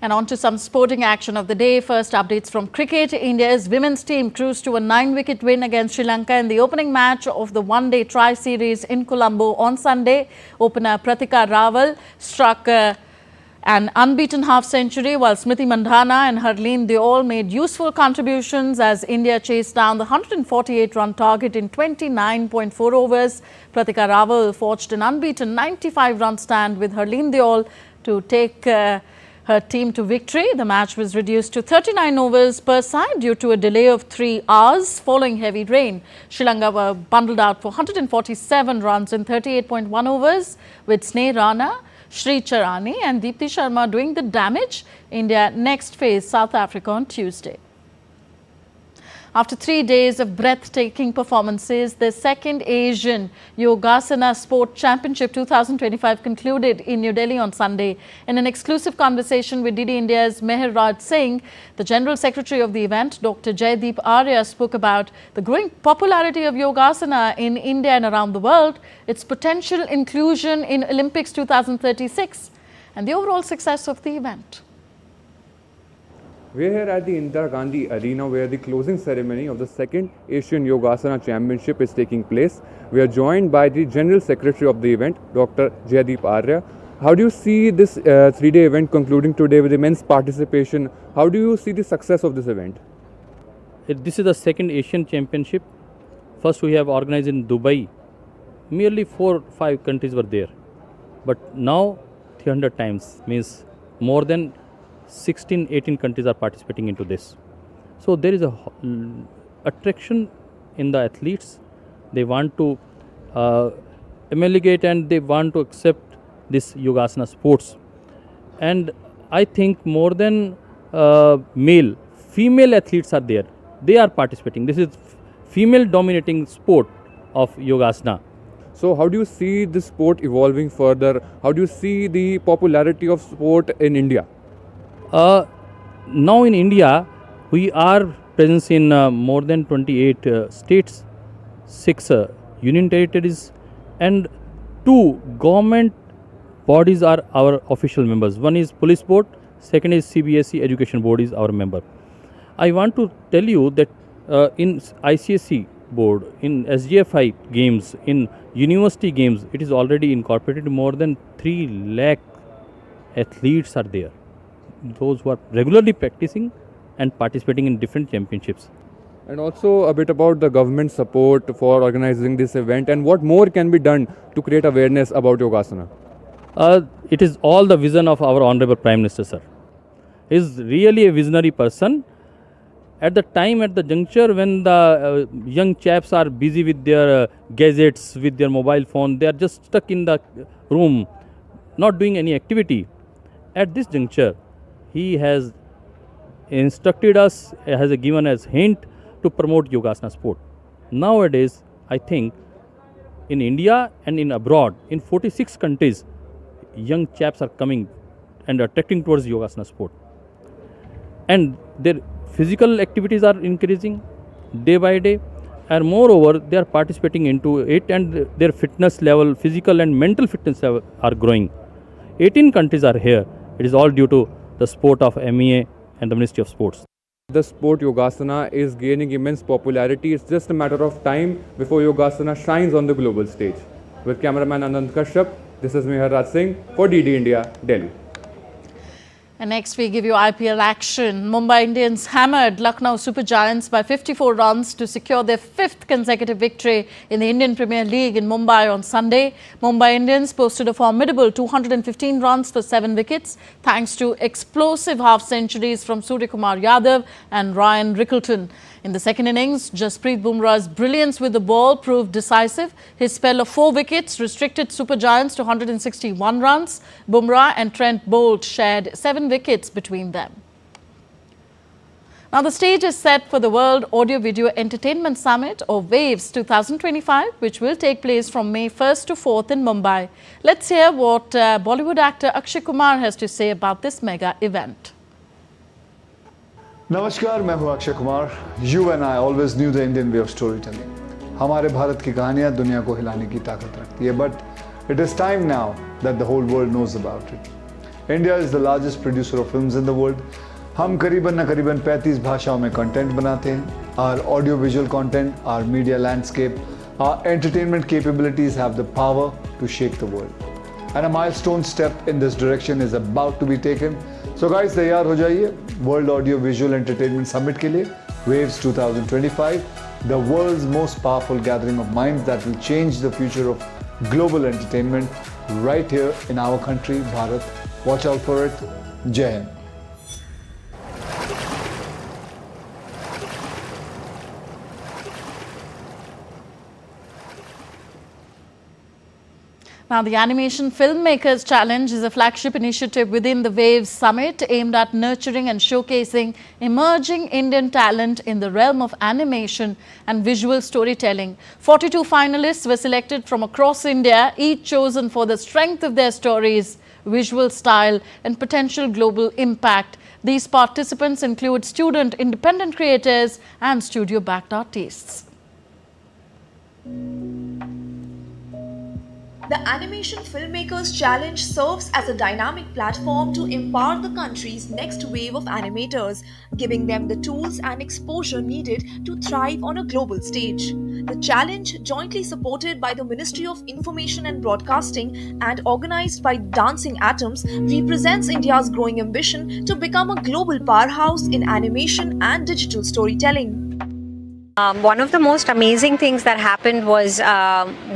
Speaker 1: And on to some sporting action of the day. First updates from cricket. India's women's team cruised to a 9-wicket win against Sri Lanka in the opening match of the one-day tri-series in Colombo on Sunday. Opener Pratika Rawal struck an unbeaten half-century, while Smriti Mandhana and Harleen Deol made useful contributions as India chased down the 148-run target in 29.4 overs. Pratika Rawal forged an unbeaten 95-run stand with Harleen Deol to take her team to victory. The match was reduced to 39 overs per side due to a delay of 3 hours following heavy rain. Sri Lanka were bundled out for 147 runs in 38.1 overs, with Sneh Rana, Sri Charani and Deepti Sharma doing the damage. India next face South Africa on Tuesday. After 3 days of breathtaking performances, the second Asian Yogasana Sport Championship 2025 concluded in New Delhi on Sunday. In an exclusive conversation with DD India's Meher Raj Singh, the General Secretary of the event, Dr. Jaideep Arya, spoke about the growing popularity of Yogasana in India and around the world, its potential inclusion in Olympics 2036, and the overall success of the event.
Speaker 3: We are here at the Indira Gandhi Arena where the closing ceremony of the second Asian Yogasana Championship is taking place. We are joined by the General Secretary of the event, Dr. Jaideep Arya. How do you see this 3-day event concluding today with immense participation? How do you see the success of this event?
Speaker 23: This is the second Asian Championship. First we have organized in Dubai. Merely 4 or 5 countries were there. But now 300 times, means more than 16-18 countries are participating into this. So there is a attraction in the athletes. They want to amalgamate and they want to accept this Yogasana sports. And I think more than male, female athletes are there. They are participating. This is female dominating sport of Yogasana.
Speaker 3: So how do you see this sport evolving further? How do you see the popularity of sport in India?
Speaker 23: Now in India, we are present in more than 28 states, 6 union territories, and 2 government bodies are our official members. One is Police Board, second is CBSE Education Board is our member. I want to tell you that in ICSE Board, in SGFI games, in university games, it is already incorporated. More than 3 lakh athletes are there. Those who are regularly practicing and participating in different championships.
Speaker 3: And also a bit about the government support for organizing this event and what more can be done to create awareness about Yogasana.
Speaker 23: It is all the vision of our Honorable Prime Minister, sir. He is really a visionary person. At the time, at the juncture when the young chaps are busy with their gadgets, with their mobile phone, they are just stuck in the room, not doing any activity. At this juncture, he has instructed us, has given us hint to promote Yogasana sport. Nowadays, I think in India and in abroad, in 46 countries, young chaps are coming and attracting towards Yogasana sport. And their physical activities are increasing day by day, and moreover, they are participating into it, and their fitness level, physical and mental fitness level are growing. 18 countries are here. It is all due to the support of MEA and the Ministry of Sports.
Speaker 3: The sport Yogasana is gaining immense popularity. It's just a matter of time before Yogasana shines on the global stage. With cameraman Anand Kashyap, this is Mehar Raj Singh for DD India, Delhi.
Speaker 1: And next we give you IPL action. Mumbai Indians hammered Lucknow Super Giants by 54 runs to secure their 5th consecutive victory in the Indian Premier League in Mumbai on Sunday. Mumbai Indians posted a formidable 215 runs for 7 wickets thanks to explosive half-centuries from Suryakumar Yadav and Ryan Rickelton. In the second innings, Jasprit Bumrah's brilliance with the ball proved decisive. His spell of 4 wickets restricted Super Giants to 161 runs. Bumrah and Trent Bolt shared 7 wickets between them. Now the stage is set for the World Audio Video Entertainment Summit, or WAVES 2025, which will take place from May 1st to 4th in Mumbai. Let's hear what Bollywood actor Akshay Kumar has to say about this mega event.
Speaker 4: नमस्कार, मैं हूं Akshay Kumar. You and I always knew the Indian way of storytelling. हमारे भारत की कहानियां दुनिया को हिलाने की ताकत रखती है, but it is time now that the whole world knows about it. India is the largest producer of films in the world. हम करीबन न करीबन 35 भाषाओं में कंटेंट बनाते हैं. Our audio-visual content, our media landscape, our entertainment capabilities have the power to shake the world. And a milestone step in this direction is about to be taken. So guys, तैयार हो जाइए World Audio Visual Entertainment Summit के लिए, WAVES 2025, the world's most powerful gathering of minds that will change the future of global entertainment right here in our country, Bharat. Watch out for it. Jai Hind.
Speaker 1: Now, the Animation Filmmakers Challenge is a flagship initiative within the WAVES Summit aimed at nurturing and showcasing emerging Indian talent in the realm of animation and visual storytelling. 42 finalists were selected from across India, each chosen for the strength of their stories, visual style and potential global impact. These participants include student independent creators and studio-backed artists.
Speaker 5: The Animation Filmmakers Challenge serves as a dynamic platform to empower the country's next wave of animators, giving them the tools and exposure needed to thrive on a global stage. The challenge, jointly supported by the Ministry of Information and Broadcasting and organized by Dancing Atoms, represents India's growing ambition to become a global powerhouse in animation and digital storytelling.
Speaker 7: One of the most amazing things that happened was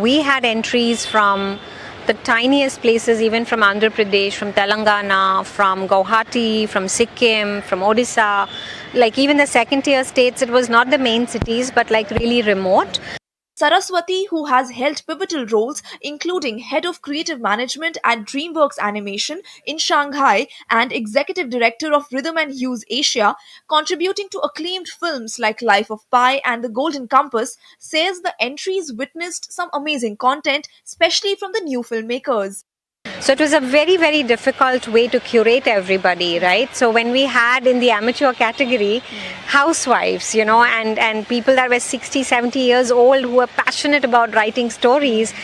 Speaker 7: we had entries from the tiniest places, even from Andhra Pradesh, from Telangana, from Guwahati, from Sikkim, from Odisha. Like even the second tier states, it was not the main cities, but like really remote.
Speaker 5: Saraswati, who has held pivotal roles including Head of Creative Management at DreamWorks Animation in Shanghai and Executive Director of Rhythm and Hues Asia, contributing to acclaimed films like Life of Pi and The Golden Compass, says the entries witnessed some amazing content, especially from the new filmmakers.
Speaker 7: So it was a very, very difficult way to curate everybody, right? So when we had in the amateur category, housewives, you know, and people that were 60, 70 years old who were passionate about writing stories,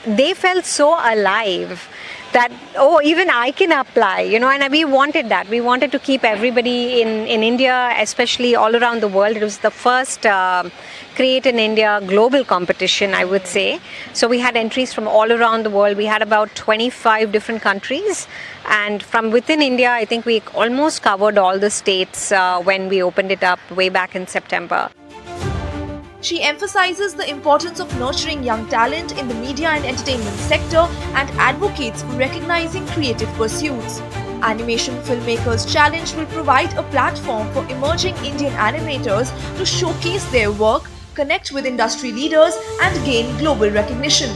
Speaker 7: they felt so alive that, oh, even I can apply, you know, and we wanted that. We wanted to keep everybody in India, especially all around the world. It was the first Create in India global competition, I would say. So we had entries from all around the world. We had about 25 different countries. And from within India, I think we almost covered all the states when we opened it up way back in September.
Speaker 5: She emphasizes the importance of nurturing young talent in the media and entertainment sector and advocates for recognizing creative pursuits. Animation Filmmakers Challenge will provide a platform for emerging Indian animators to showcase their work, connect with industry leaders and gain global recognition.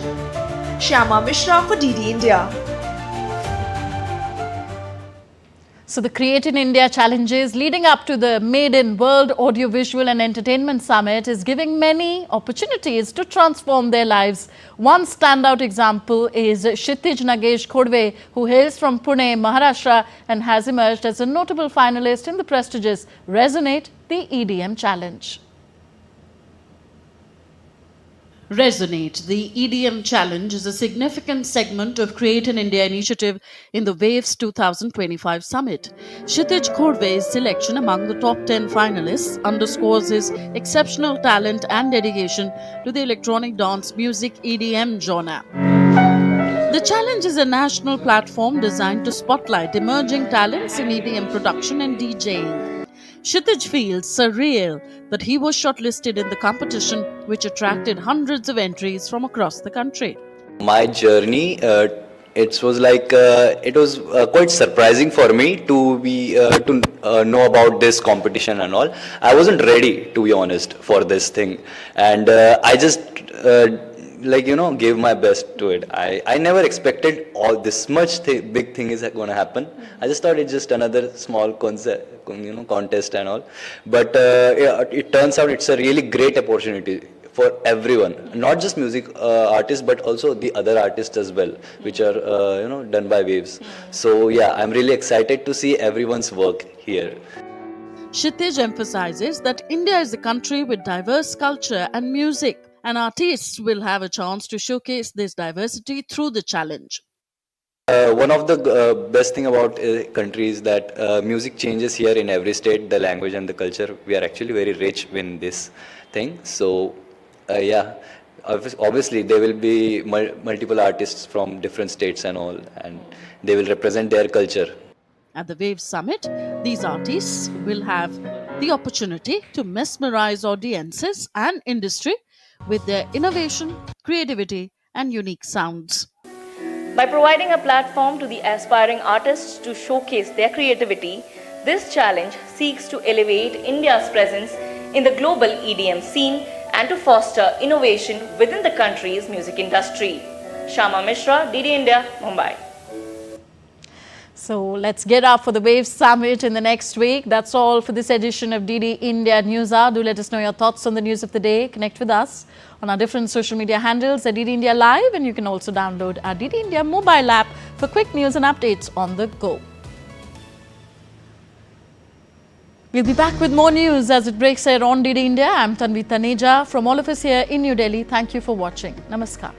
Speaker 5: Shyama Mishra for DD India.
Speaker 1: So the Create in India challenges leading up to the Made in World Audiovisual and Entertainment Summit is giving many opportunities to transform their lives. One standout example is Kshitij Nagesh Khodwe, who hails from Pune, Maharashtra, and has emerged as a notable finalist in the prestigious Resonate, the EDM Challenge. Resonate, the EDM Challenge, is a significant segment of Create in India initiative in the Waves 2025 summit. Kshitij Khodwe's selection among the top 10 finalists underscores his exceptional talent and dedication to the electronic dance music EDM genre. The challenge is a national platform designed to spotlight emerging talents in EDM production and DJing. Kshitij feels surreal that he was shortlisted in the competition, which attracted hundreds of entries from across the country.
Speaker 8: My journey, it was quite surprising for me to know about this competition and all. I wasn't ready, to be honest, for this thing, and I just gave my best to it. I never expected all this much big thing is going to happen. I just thought it's just another small contest and all, but it turns out it's a really great opportunity for everyone, not just music artists but also the other artists as well, which are done by Waves. So yeah, I'm really excited to see everyone's work here.
Speaker 1: Kshitij emphasizes that India is a country with diverse culture and music, and artists will have a chance to showcase this diversity through the challenge.
Speaker 8: One of the best thing about country is that music changes here in every state, the language and the culture. We are actually very rich in this thing. So yeah, obviously there will be multiple artists from different states and all, and they will represent their culture.
Speaker 1: At the Waves Summit, these artists will have the opportunity to mesmerize audiences and industry with their innovation, creativity, and unique sounds.
Speaker 9: By providing a platform to the aspiring artists to showcase their creativity, this challenge seeks to elevate India's presence in the global EDM scene and to foster innovation within the country's music industry. Shama Mishra, DD India, Mumbai.
Speaker 1: So let's get up for the Waves Summit in the next week. That's all for this edition of DD India NewsHour. Do let us know your thoughts on the news of the day. Connect with us on our different social media handles at DD India Live, and you can also download our DD India mobile app for quick news and updates on the go. We'll be back with more news as it breaks here on DD India. I'm Tanvi Taneja. From all of us here in New Delhi, thank you for watching. Namaskar.